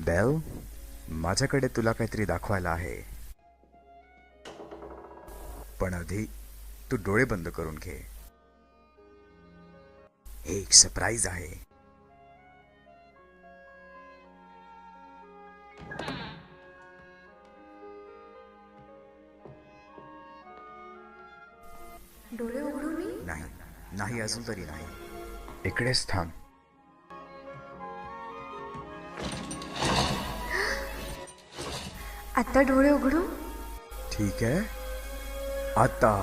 Bell, माझ्याकडे तुला काहीतरी दाखवायला आहे, पण आधी तू डोळे बंद करून घे. हे एक सरप्राईज आहे. डोळे उघडू मी? नाही नाही, अजून तरी नाही. इकडेच थांब. आता डोळे उघडू? ठीक आहे, आता.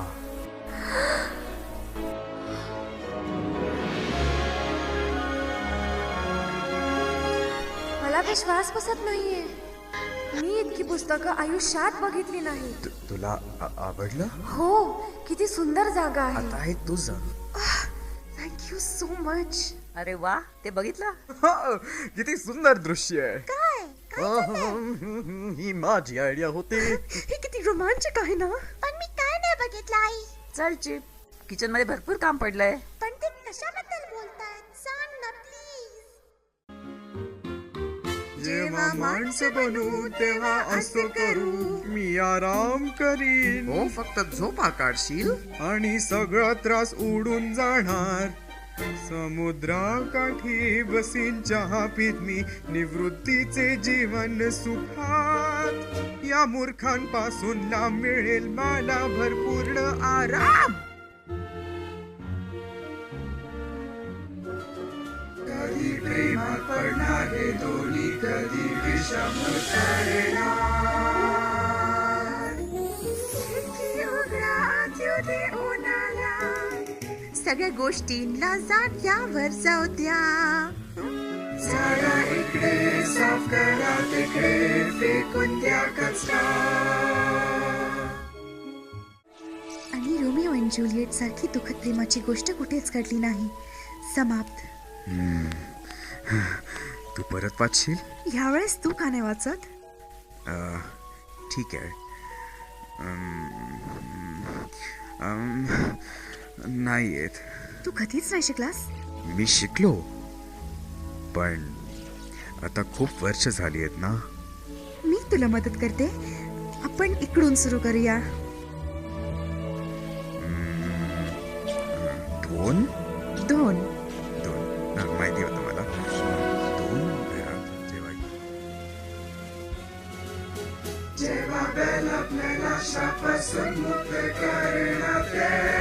मला विश्वास बसत नाहीये. मी इतकी पुस्तकं आयुष्यात बघितली नाही. तुला आवडलं? हो, किती सुंदर जागा आहे. आता आहे तुझं. Thank you so much. अरे वा, ते बघितलं? किती सुंदर दृश्य आहे. काय? ही माझी आयडिया होती. हे किती रोमांचक आहे ना. पण मी काय नाही बघितलं आई. चल चिप, किचन मध्ये भरपूर काम पडलंय. पण ते कशाबद्दल बोलतायत सांग ना प्लीज. जेव्हा माणसं बनू तेव्हा असं करू, मी आराम करीन. हो, फक्त झोपा काढशील आणि सगळा त्रास उडून जाणार. समुद्राकाठी बसीन चहा पीत मी, निवृत्तीचे जीवन सुखात. या मूर्खांपासून लांब मिळेल मला भरपूर आराम. कधी प्रेमात पडणार हे दोन्ही, कधी विषम करणार. सगळ्या गोष्टींना जाग्यावर जाऊ द्या. झाडा इकडे साफ करा, तिकडे फेकून द्या कचरा. आणि रोमिओ अँड ज्युलिएट सारखी दुःखद प्रेमाची गोष्ट कुठेच घडली नाही. समाप्त. तू परत वाचशील? ह्यावेळेस तू का नाही वाचत? ठीक आहे. नाही येत. तू कधीच नाही शिकलास? मी शिकलो, पण आता खूप वर्ष झाली आहेत ना. मी तुला मदत करते. आपण इकडून सुरू करूया. दोन दोन. माहिती होतं मला. दोन घरात जेव्हा बेल आपल्याला शापासून मुक्त करणार.